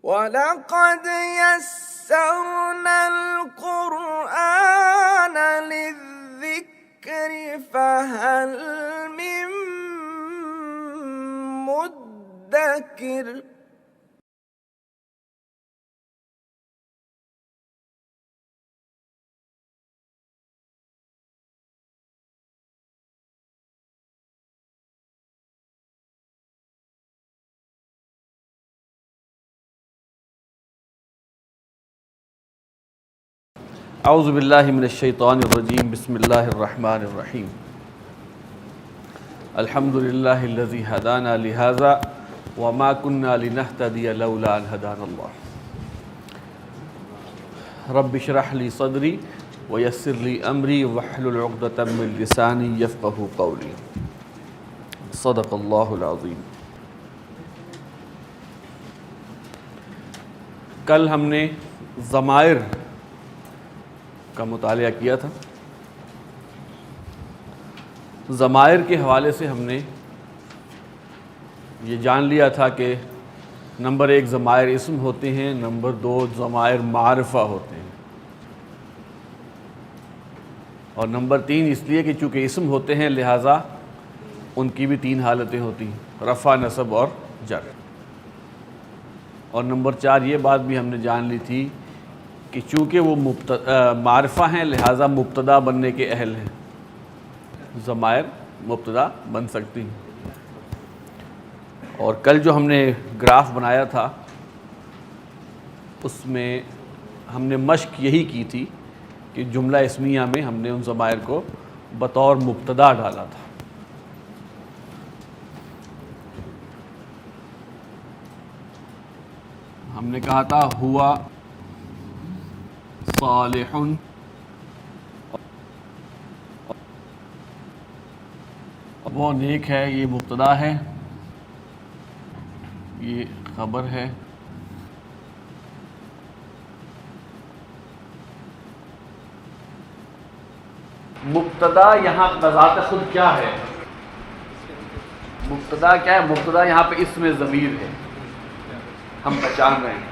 وَلَقَدْ يَسَّرْنَا الْقُرْآنَ لِلذِّكْرِ فَهَلْ مِن مُّدَّكِرٍ اعوذ باللہ من الشیطان الرجیم بسم اللہ الرحمن الرحیم الحمد للہ الذی ہدانا لہذا وما كنا لنہتدی لولا ان ہدانا اللہ رب اشرح لی صدری ویسر لی امری واحلل عقدۃ من لسانی یفقہوا قولی صدق اللہ العظیم۔ کل ہم نے ضمائر کا مطالعہ کیا تھا۔ ضمائر کے حوالے سے ہم نے یہ جان لیا تھا کہ نمبر 1 ضمائر اسم ہوتے ہیں، نمبر 2 ضمائر معرفہ ہوتے ہیں، اور نمبر 3 اس لیے کہ چونکہ اسم ہوتے ہیں لہٰذا ان کی بھی 3 حالتیں ہوتی ہیں، رفع، نصب اور جر۔ اور نمبر 4 یہ بات بھی ہم نے جان لی تھی کہ چونکہ وہ معرفہ ہیں لہٰذا مبتدا بننے کے اہل ہیں، ضمائر مبتدا بن سکتی ہیں۔ اور کل جو ہم نے گراف بنایا تھا اس میں ہم نے مشق یہی کی تھی کہ جملہ اسمیہ میں ہم نے ان ضمائر کو بطور مبتدا ڈالا تھا۔ ہم نے کہا تھا ہوا صالح، وہ نیک ہے، یہ مبتدا ہے، یہ خبر ہے۔ مبتدا یہاں بذات خود کیا ہے؟ مبتدا کیا ہے؟ مبتدا یہاں پہ اسم ضمیر ہے، ہم پہچان رہے ہیں۔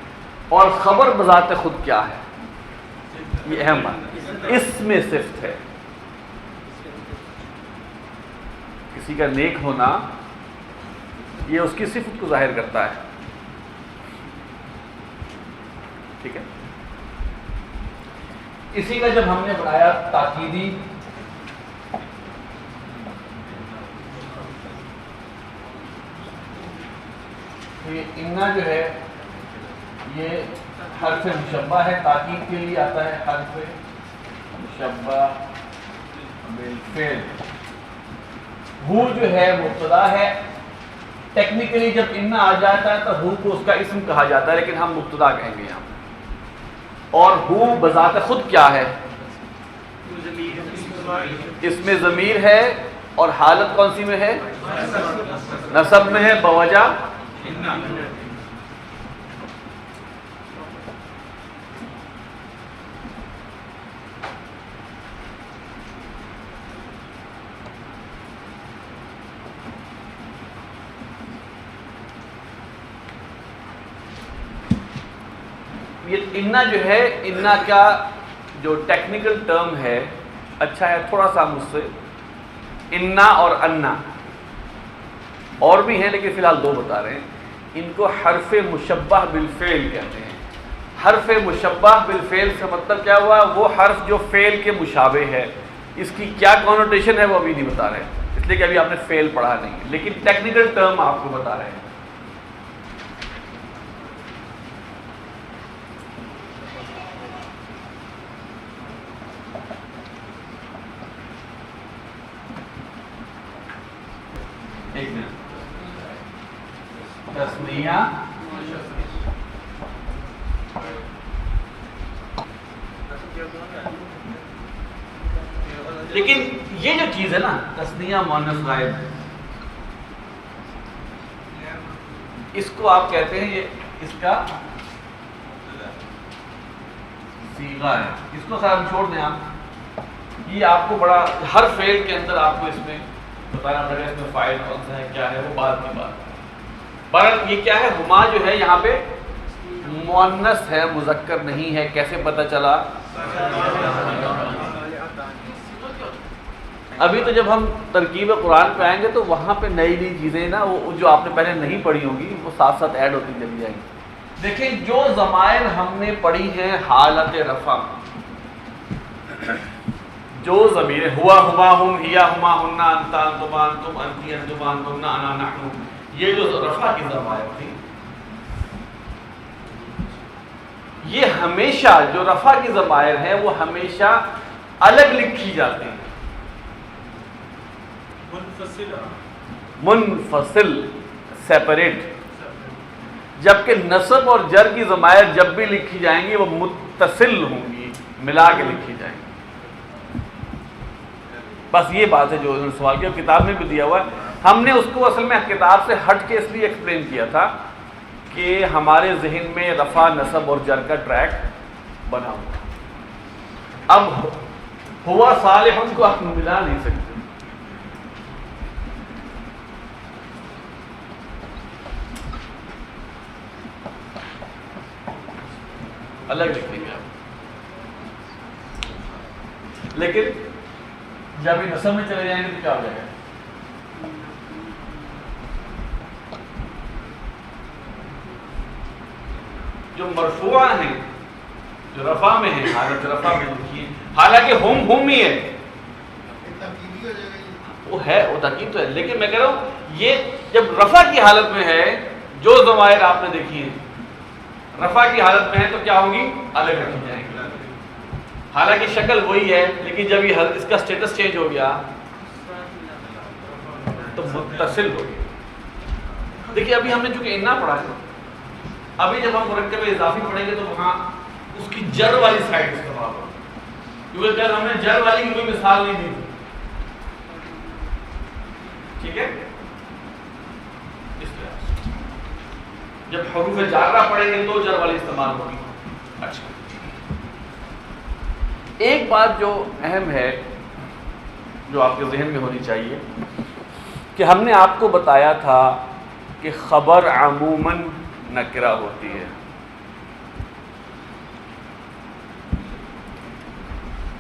اور خبر بذات خود کیا ہے؟ یہ اہم بات ہے، اسم صفت ہے۔ کسی کا نیک ہونا یہ اس کی صفت کو ظاہر کرتا ہے، ٹھیک ہے۔ اسی کا جب ہم نے بنایا تاکیدی یہ انا جو ہے یہ حرف مشبہ ہے، تاکید کے لیے آتا ہے حرف مشبہ بالفعل۔ ہو جو ہے مبتدا ہے، ٹیکنیکلی جب انا آ جاتا ہے تو ہو کو اس کا اسم کہا جاتا ہے، لیکن ہم مبتدا کہیں گے یہاں۔ اور ہو بذات خود کیا ہے؟ اسم ضمیر ہے، اور حالت کون سی میں ہے؟ نصب میں ہے، بوجہ یہ انا جو ہے، انا کا جو ٹیکنیکل ٹرم ہے، اچھا ہے تھوڑا سا مجھ سے، انا اور انا اور بھی ہیں لیکن فی الحال 2 بتا رہے ہیں۔ ان کو حرف مشبہ بالفعل کہتے ہیں۔ حرف مشبہ بالفعل سے مطلب کیا ہوا؟ وہ حرف جو فعل کے مشابہ ہے، اس کی کیا کانوٹیشن ہے وہ ابھی نہیں بتا رہے، اس لیے کہ ابھی آپ نے فعل پڑھا نہیں ہے، لیکن ٹیکنیکل ٹرم آپ کو بتا رہے ہیں۔ تسنیہ لیکن یہ جو چیز ہے نا، تسنیہ مؤنث غائب، اس کو آپ کہتے ہیں، یہ اس کا صیغہ ہے، اس کو ہم چھوڑ دیں۔ آپ یہ آپ کو بڑا ہر فعل کے اندر آپ کو اس میں بتانا پڑے گا، اس میں فاعل کون سا ہے، کیا ہے، وہ بعد کی بات۔ بہرحال یہ کیا ہے؟ ہما جو ہے یہاں پہ مؤنث ہے مذکر نہیں ہے، کیسے پتہ چلا؟ ابھی تو جب ہم ترکیب قرآن پہ آئیں گے تو وہاں پہ نئی نئی چیزیں نا وہ جو آپ نے پہلے نہیں پڑھی ہوں گی وہ ساتھ ساتھ ایڈ ہوتی چلی جائیں گی. دیکھیں جو ضمائر ہم نے پڑھی ہیں حالت رفع، جو ضمیر ہوا ہما ہم ہیا ہما ہننا انتا انتما انتم انتی انتما انتمنا انا نحن، یہ جو رفع کی ضمائر تھی یہ ہمیشہ جو رفع کی ضمائر ہیں وہ ہمیشہ الگ لکھی جاتی ہیں، منفصل سیپریٹ، جبکہ نصب اور جر کی ضمائر جب بھی لکھی جائیں گی وہ متصل ہوں گی، ملا کے لکھی جائیں گی. بس یہ بات ہے جو انہوں نے سوال کیا، کتاب میں بھی دیا ہوا ہے. ہم نے اس کو اصل میں کتاب سے ہٹ کے اس لیے ایکسپلین کیا تھا کہ ہمارے ذہن میں رفع نصب اور جر کا ٹریک بنا ہوا. اب ہوا صالح کو آپ ملا نہیں سکتے، الگ لکھیں گے آپ. لیکن جب یہ نصب میں چلے جائیں گے تو کیا ہو جائے گا؟ جو مرفوعہ ہیں جو رفع میں ہیں حالت رفع میں لکھی ہے، حالانکہ ہم ہی ہے، وہ ہے وہ تاکید تو ہے، لیکن میں کہہ رہا ہوں یہ جب رفع کی حالت میں ہے جو ضمائر آپ نے دیکھی ہیں رفع کی حالت میں ہے تو کیا ہوں گی؟ الگ رکھی جائیں گی. حالانکہ شکل وہی ہے لیکن جب یہ اس کا سٹیٹس چینج ہو گیا تو متصل ہو گیا. دیکھیے ابھی ہم نے چونکہ انا پڑھا ہے، ابھی جب ہم مرکب اضافی پڑھیں گے تو وہاں اس کی جر والی سائڈ استعمال ہوگی، کیونکہ کل ہم نے جر والی کی کوئی مثال نہیں دی. ٹھیک ہے، اس طرح جب حروف جارہ پڑھیں گے تو جر والی استعمال ہوگی. اچھا، ایک بات جو اہم ہے جو آپ کے ذہن میں ہونی چاہیے کہ ہم نے آپ کو بتایا تھا کہ خبر عموماً نکرہ ہوتی ہے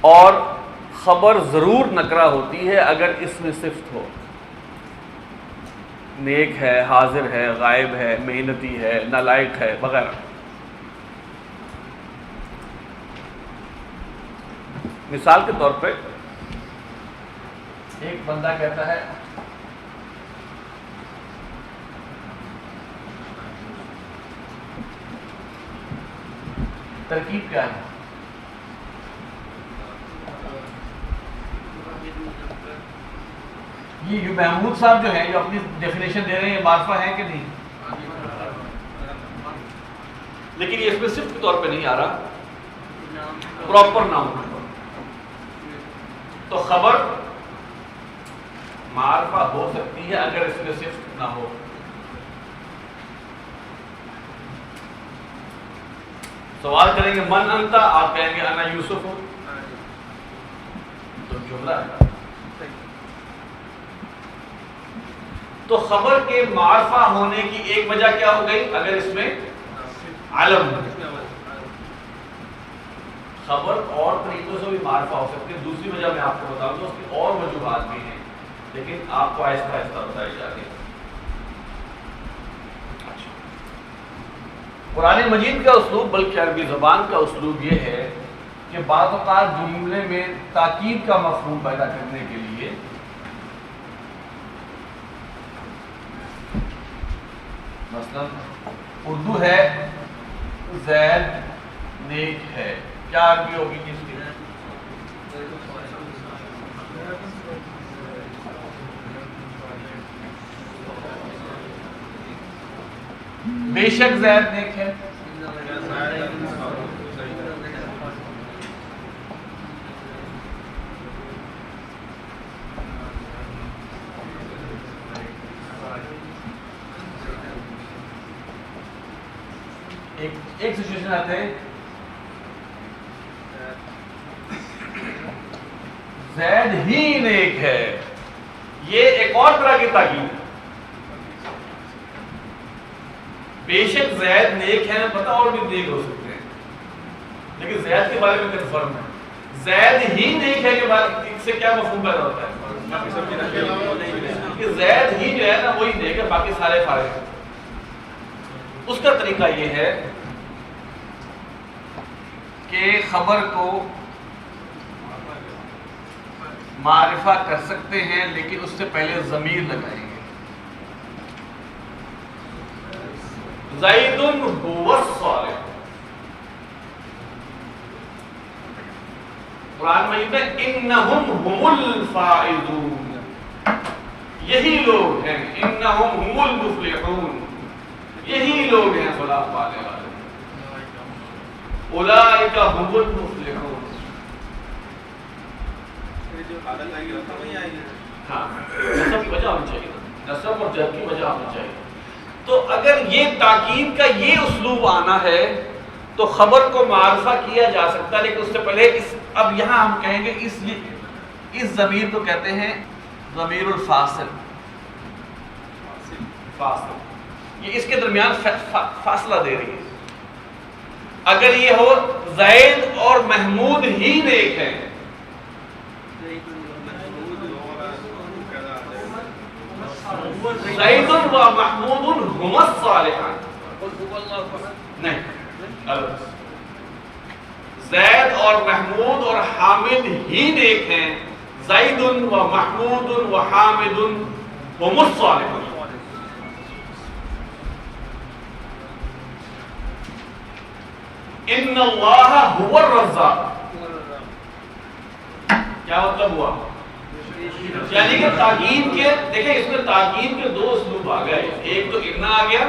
اور خبر ضرور نکرہ ہوتی ہے اگر اس میں صفت ہو. نیک ہے، حاضر ہے، غائب ہے، محنتی ہے، نالائق ہے وغیرہ. مثال کے طور پہ ایک بندہ کہتا ہے ترکیب کیا ہے؟ یہ محمود صاحب جو ہیں جو اپنی ڈیفینیشن دے رہے ہیں یہ معرفہ ہے کہ نہیں؟ لیکن یہ اس میں صفت کے طور پہ نہیں آ رہا، پراپر نام. تو خبر معرفہ ہو سکتی ہے اگر اس میں صفت نہ ہو. سوال کریں گے من انتا، آپ کہیں گے انا یوسف ہوں، تو جملہ ہے. تو خبر کے معرفہ ہونے کی ایک وجہ کیا ہو گئی؟ اگر اس میں علم. خبر اور طریقوں سے بھی معرفہ ہو سکتی ہے، دوسری وجہ میں آپ کو بتاؤں تو اس کی اور وجوہات بھی ہیں لیکن آپ کو آہستہ آہستہ بتائی جا رہی ہے. قرآن مجید کا اسلوب بلکہ عربی زبان کا اسلوب یہ ہے کہ بعض اوقات جملے میں تاکید کا مفہوم پیدا کرنے کے لیے مثلا اردو ہے زید نیک ہے، کیا عربی ہوگی جس کی؟ بے شک زید نیک ہے. ایک سچویشن آتے ہیں زید ہی نیک ہے، یہ ایک اور طرح کی تاکید ہے. بے شک زید نیک ہے، پتہ اور بھی نیک ہو سکتے ہیں، لیکن زید کے بارے میں کنفرم ہے، زید ہی نیک ہے کے بعد اس سے کیا مفہوم پیدا ہوتا ہے کہ زید ہی جو ہے نا وہی نیک ہے، باقی سارے فارغ ہیں۔ اس کا طریقہ یہ ہے کہ خبر کو معرفہ کر سکتے ہیں لیکن اس سے پہلے ضمیر لگائیں گے۔ زید هو الصالح، قرآن مجید میں انہم هم الفائزون، یہی لوگ ہیں، انہم هم المفلحون، یہی لوگ ہیں فلاح پانے والے، اولئک هم المفلحون۔ ہاں نصب کی وجہ ہونی چاہیے، نصب اور جر کی وجہ ہونی چاہیے۔ تو اگر یہ تاکید کا یہ اسلوب آنا ہے تو خبر کو معرفہ کیا جا سکتا ہے، لیکن اس سے پہلے اب یہاں ہم کہیں گے اس ضمیر کو کہتے ہیں ضمیر الفاصل، یہ اس کے درمیان فاصلہ دے رہی ہے۔ اگر یہ ہو زید اور محمود ہی نیک ہیں، زید و محمود هم الصالحان، نہیں، زید اور محمود اور حامد ہی نیک ہیں، زید و محمود و حامد هم الصالحان۔ ان اللہ هو الرزاق، کیا مطلب ہوا؟ یعنی کہ تاکید کے، دیکھیں اس میں تاکید کے دو اسلوب آ گئے، ایک تو انا آ گیا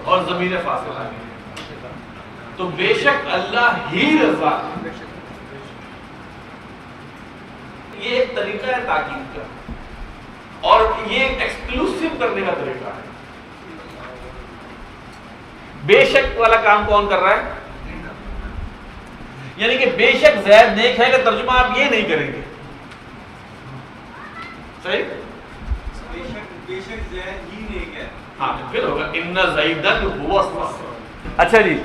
اور ضمیر فاصل آ گیا۔ تو بے شک اللہ ہی رزاق ہے، یہ ایک طریقہ ہے تاکید کا، اور یہ ایکسکلوسیو کرنے کا طریقہ ہے۔ بے شک والا کام کون کر رہا ہے؟ یعنی کہ بے شک زید نیک ہے کا ترجمہ آپ یہ نہیں کریں گے، صحیح؟ بے شک زید ہی نیک ہے، ہاں پھر ہوگا ان زیدن هو الصالح۔ اچھا جی،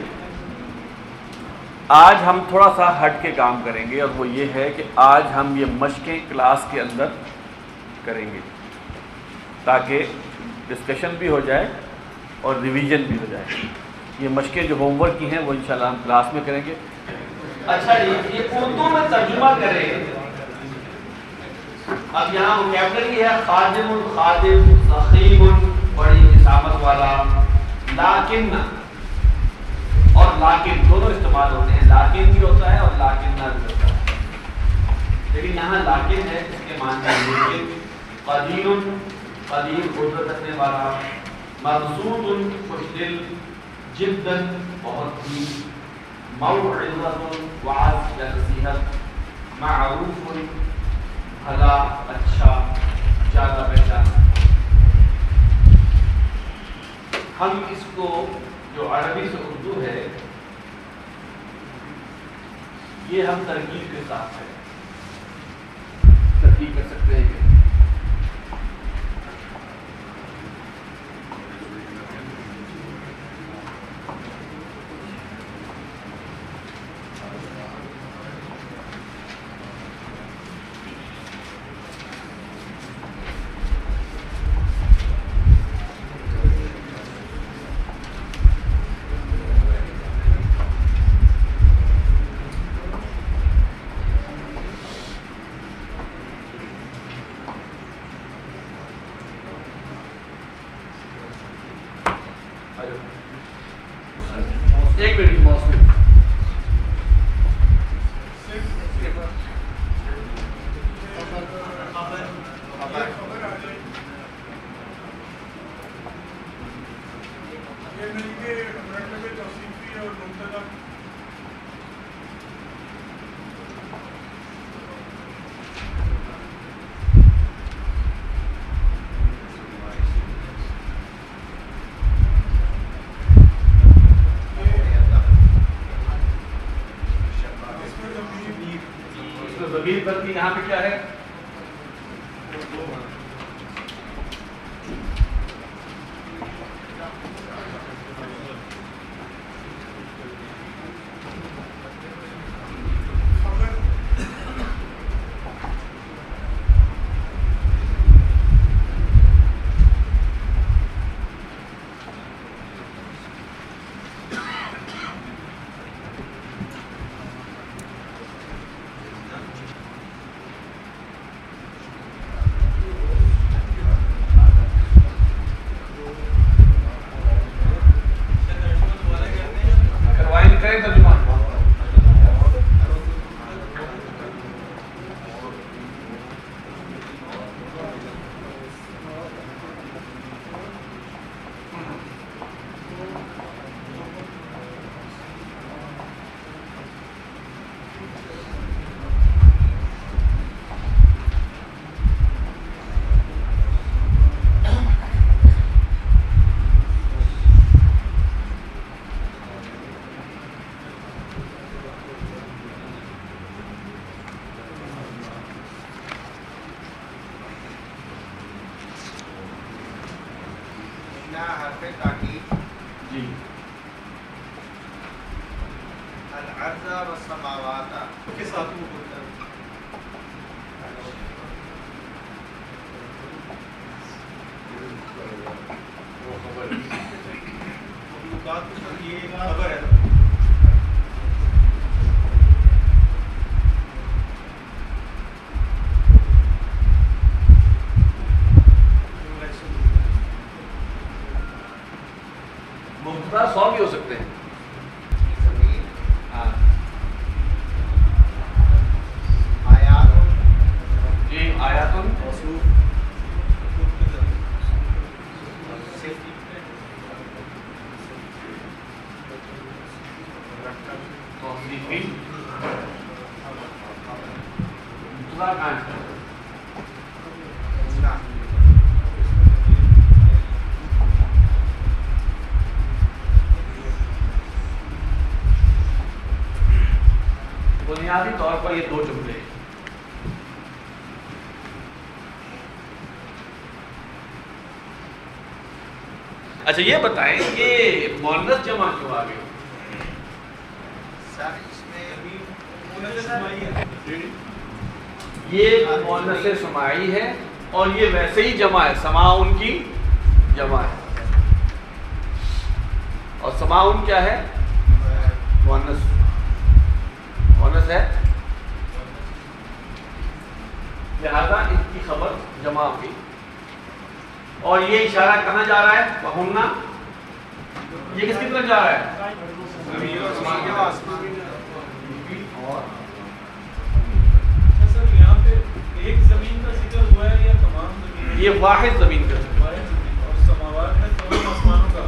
آج ہم تھوڑا سا ہٹ کے کام کریں گے، اور وہ یہ ہے کہ آج ہم یہ مشقیں کلاس کے اندر کریں گے تاکہ ڈسکشن بھی ہو جائے اور ریویژن بھی ہو جائے۔ یہ مشقیں جو ہوم ورک کی ہیں وہ انشاءاللہ ہم کلاس میں کریں گے۔ اچھا جی، یہ اردو میں ترجمہ کریں۔ اب یہاں وکیبلری ہے خادم، خادم، سخیب، بڑی نسابت والا، لیکن اور لیکن دونوں استعمال ہوتے ہیں، لیکن بھی ہوتا ہے اور لیکن نہ بھی ہوتا ہے، لیکن یہاں لیکن ہے، اس کے معنی ہے لیکن۔ قدیر، قدیر قدرت رکھنے والا، مبسوط خوش دل، جدا بہت ہی، موعظۃ وعظ یا نصیحت، معروف بھلا اچھا زیادہ پہچانا۔ ہم اس کو جو عربی سے اردو ہے یہ ہم ترکیب کے ساتھ ہے، ترکیب کر سکتے ہیں کہ ایک منٹ موسم ضمیر پر کی یہاں پہ کیا ہے؟ پہ تاکید جی الارض والسماوات کے ساتھ وہ ہوتا ہے. وہ خبر مخلوقات کے ساتھ یہ ایک خبر ہے. مبتدا 100 بھی ہو سکتے ہیں. زمین ہاں آیات جی آیاتن موصوف توصیفی مبتدا کہاں ہے؟ بنیادی طور پر یہ دو جملے ہیں. اچھا یہ بتائیں کہ مؤنث جمع کیوں آ گئی؟ سر اس میں یہ مؤنث سماعی ہے اور یہ ویسے ہی جمع ہے. سماع ان کی جمع ہے اور سماع ان کیا ہے؟ مؤنث مؤنث ہے. لہذا ان کی خبر جمع ہوئی. اور یہ اشارہ کہاں جا رہا ہے؟ وَهُنَّ یہ کس کی طرف جا رہا ہے؟ سر یہاں پہ ایک زمین کا ذکر ہوا ہے یا تمام زمین؟ یہ واحد زمین کا ذکر. اور سماوات میں تمام آسمانوں کا.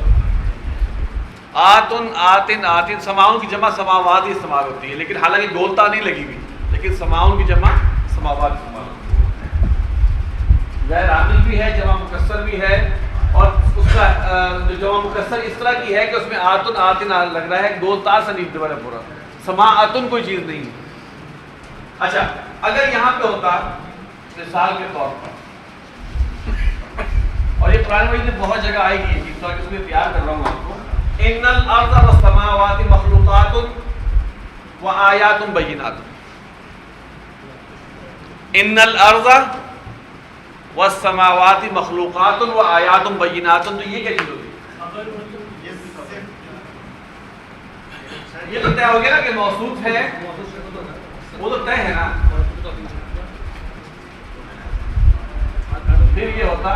آتن آتن آتن سماؤن کی جمع سماوات ہی استعمال ہوتی ہے، لیکن حالانکہ گولتا نہیں لگی ہوئی، لیکن سماؤن کی جمع سماوات استعمال ہوتی ہے. غیر عامل بھی ہے، جمع مکسر بھی ہے، اور اس کا جو جمع مکسر اس طرح کی ہے کہ اس میں آتن آتن لگ رہا ہے، گولتا سے نہیں ڈیولپ ہو رہا. سماعتن کوئی چیز نہیں ہے. اچھا اگر یہاں پہ ہوتا مثال کے طور پر، اور یہ قرآن مجید میں بہت جگہ آئے گی، اس طرح اس میں تیار کر رہا ہوں آپ کو. ان الارض والسماوات مخلوقات وآیات بینات. ان الارض والسماوات مخلوقات وآیات بینات. تو یہ کیا چیز ہوگی؟ یہ تو طے ہو گیا نا کہ موصوف ہے، وہ تو طے ہے نا. پھر یہ ہوتا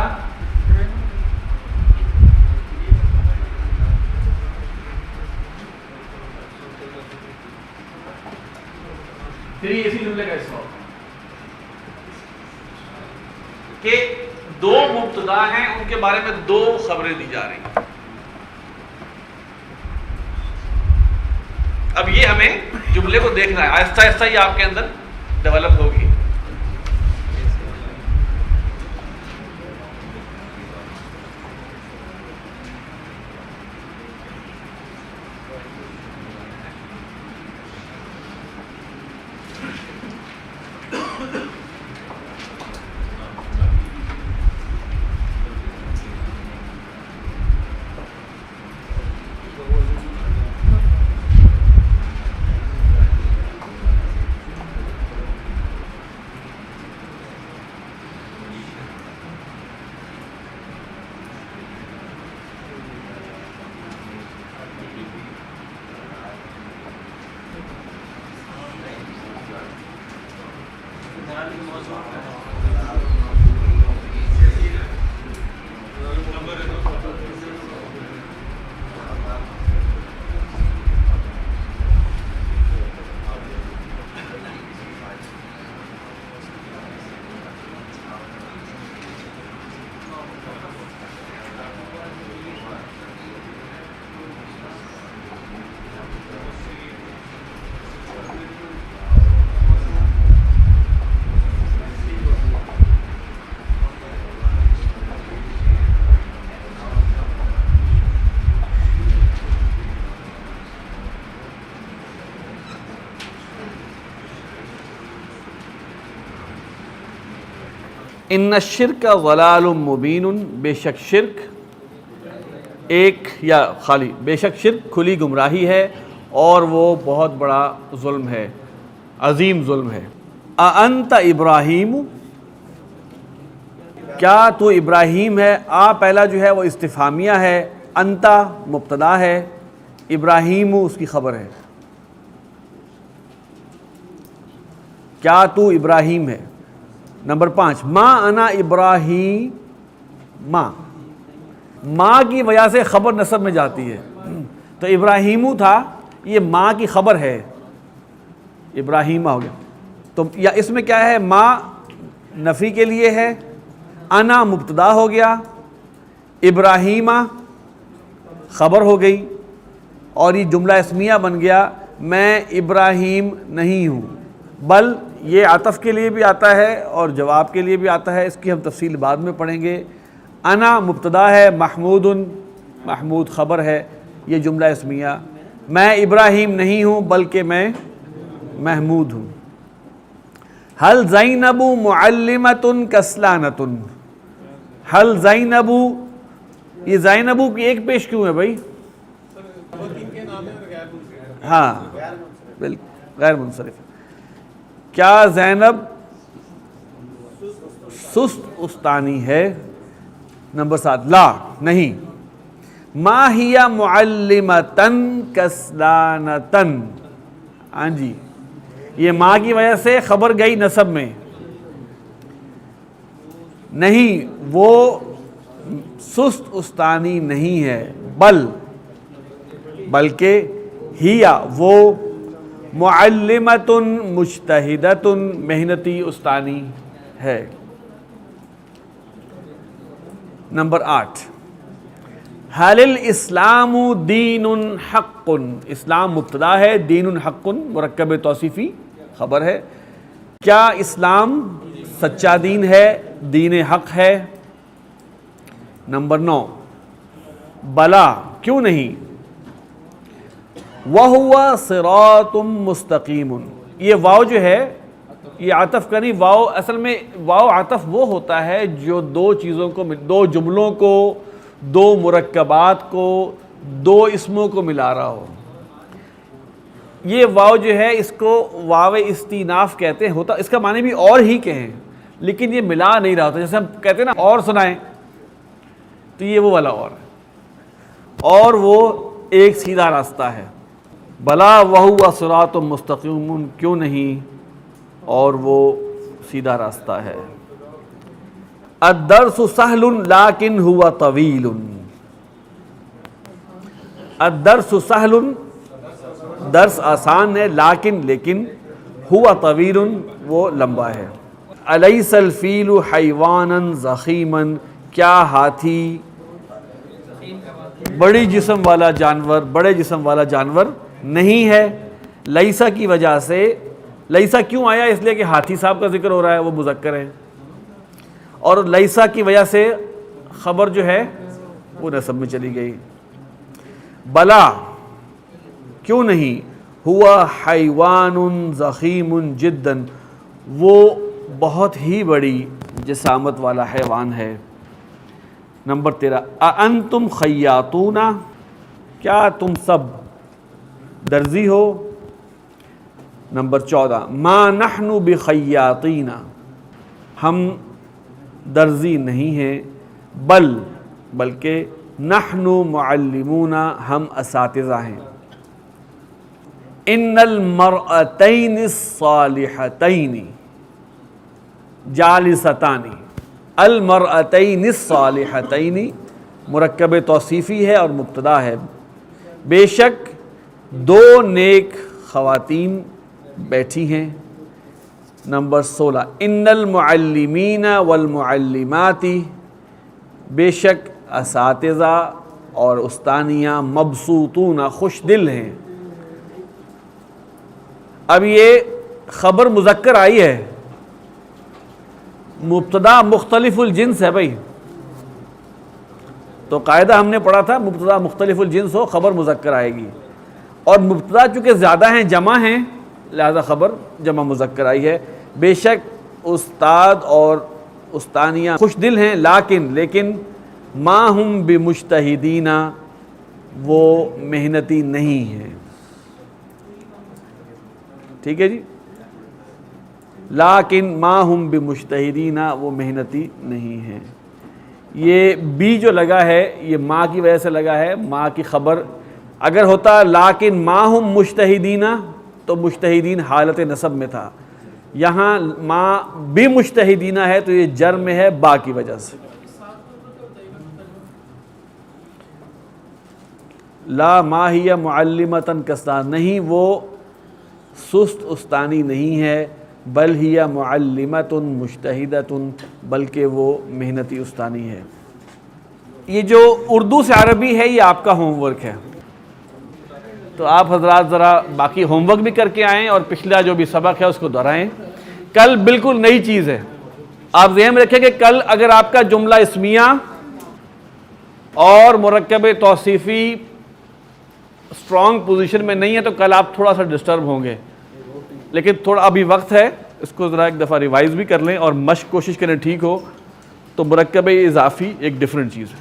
پھر یہ اسی جملے کا حصہ ہوتا کہ دو مبتدا ہیں، ان کے بارے میں دو خبریں دی جا رہی ہیں. اب یہ ہمیں جملے کو دیکھنا ہے، آہستہ آہستہ یہ آپ کے اندر ڈیولپ ہوگی. ان الشرک ضلال مبین. بے شک شرک ایک یا خالی، بے شک شرک کھلی گمراہی ہے اور وہ بہت بڑا ظلم ہے، عظیم ظلم ہے۔ اَأَنْتَ ابراہیم، کیا تو ابراہیم ہے؟ پہلا جو ہے وہ استفہامیہ ہے، انتا مبتدا ہے، ابراہیم اس کی خبر ہے۔ کیا تو ابراہیم ہے؟ نمبر 5، ما انا ابراہیم، ماں کی وجہ سے خبر نسب میں جاتی ہے، تو ابراہیمو تھا، یہ ماں کی خبر ہے، ابراہیمہ ہو گیا۔ تو یا اس میں کیا ہے، ماں نفی کے لیے ہے، انا مبتدا ہو گیا، ابراہیمہ خبر ہو گئی، اور یہ جملہ اسمیہ بن گیا، میں ابراہیم نہیں ہوں، بل یہ عطف کے لیے بھی آتا ہے اور جواب کے لیے بھی آتا ہے، اس کی ہم تفصیل بعد میں پڑھیں گے۔ انا مبتدا ہے، محمود محمود خبر ہے، یہ جملہ اسمیہ، میں ابراہیم نہیں ہوں بلکہ میں محمود ہوں۔ حل زینب معلمۃ کسلانۃ، حل زینب، یہ زینب کی ایک پیش کیوں ہے بھائی؟ ہاں بالکل غیر منصرف۔ کیا زینب سست استانی ہے؟ نمبر 7، لا نہیں۔ ما ہی معلمۃ کسلانۃ، ہاں جی، یہ ماں کی وجہ سے خبر گئی نسب میں، نہیں وہ سست استانی نہیں ہے، بلکہ ہیا وہ معلمۃ مجتہدۃ محنتی استانی ہے۔ نمبر 8، حل الاسلام دین حق، اسلام مبتدا ہے، دین حق مرکب توصیفی خبر ہے۔ کیا اسلام سچا دین ہے، دین حق ہے؟ نمبر 9، بلا کیوں نہیں، وَهُوَ صِرَاطٌ مُسْتَقِيمٌ، یہ واو جو ہے یہ عطف کا نہیں، واو اصل میں واو عطف وہ ہوتا ہے جو دو چیزوں کو، دو جملوں کو، دو مرکبات کو، دو اسموں کو ملا رہا ہو۔ یہ واو جو ہے اس کو واو استیناف کہتے ہیں، ہوتا اس کا معنی بھی اور ہی کہیں، لیکن یہ ملا نہیں رہا ہوتا، جیسے ہم کہتے ہیں نا اور سنائیں، تو یہ وہ والا اور ہے، اور وہ ایک سیدھا راستہ ہے۔ بلا وَهُوَ صِرَاطٌ مُسْتَقِيمٌ، کیوں نہیں، اور وہ سیدھا راستہ ہے۔ الدرس سہل لیکن ہوا طویل، الدرس سہل، درس آسان ہے، لیکن ہوا طویل، وہ لمبا ہے۔ الیس الفیل حیوانا ضخیما، کیا ہاتھی بڑے جسم والا جانور نہیں ہے؟ لیسا کی وجہ سے، لیسا کیوں آیا؟ اس لیے کہ ہاتھی صاحب کا ذکر ہو رہا ہے، وہ مذکر ہے، اور لیسا کی وجہ سے خبر جو ہے وہ نسب میں چلی گئی۔ بلا کیوں نہیں، ہوا حیوان ضخیم جدا، وہ بہت ہی بڑی جسامت والا حیوان ہے۔ نمبر 13، اَأَنْتُمْ خیاطون، کیا تم سب درزی ہو؟ نمبر 14، ما نحن بخیاطین، ہم درزی نہیں ہیں، بلکہ نحن معلمون، ہم اساتذہ ہیں۔ ان المرأتین الصالحتین جالستان، المرأتین الصالحتین مرکب توصیفی ہے اور مبتدا ہے، بے شک دو نیک خواتین بیٹھی ہیں۔ نمبر 16، ان المعلمین والمعلمات، بے شک اساتذہ اور استانیاں مبسوطون خوش دل ہیں۔ اب یہ خبر مذکر آئی ہے، مبتدا مختلف الجنس ہے بھائی، تو قاعدہ ہم نے پڑھا تھا مبتدا مختلف الجنس ہو خبر مذکر آئے گی، اور مبتدا چونکہ زیادہ ہیں جمع ہیں لہذا خبر جمع مذکر آئی ہے۔ بے شک استاد اور استانیہ خوش دل ہیں، لیکن ما ہم بمجتہدین، وہ محنتی نہیں ہے. ٹھیک ہے جی. لیکن ما ہم بمجتہدین، وہ محنتی نہیں ہیں. یہ بی جو لگا ہے یہ ما کی وجہ سے لگا ہے. ما کی خبر اگر ہوتا لیکن ما ہم مجتہدین تو مجتہدین حالت نصب میں تھا. یہاں ما بمجتہدین ہے تو یہ جر میں ہے با کی وجہ سے. لا ما ہی معلمتن کستا، نہیں وہ سست استانی نہیں ہے، بل ہی معلمتن مجتہدتن، بلکہ وہ محنتی استانی ہے. یہ جو اردو سے عربی ہے یہ آپ کا ہوم ورک ہے. تو آپ حضرات ذرا باقی ہوم ورک بھی کر کے آئیں اور پچھلا جو بھی سبق ہے اس کو دہرائیں. کل بالکل نئی چیز ہے. آپ ذہن میں رکھیں کہ کل اگر آپ کا جملہ اسمیہ اور مرکب توصیفی اسٹرانگ پوزیشن میں نہیں ہے تو کل آپ تھوڑا سا ڈسٹرب ہوں گے. لیکن تھوڑا ابھی وقت ہے، اس کو ذرا ایک دفعہ ریوائز بھی کر لیں اور مشق کوشش کریں ٹھیک ہو. تو مرکب اضافی ایک ڈیفرنٹ چیز ہے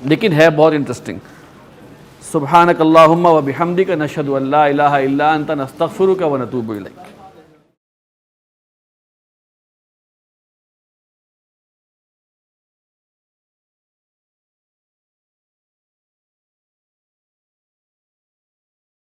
لیکن ہے بہت انٹرسٹنگ. سبحانک اللہم و بحمدک نشہد ان لا الہ الا انت نستغفرک و نتوب الیک.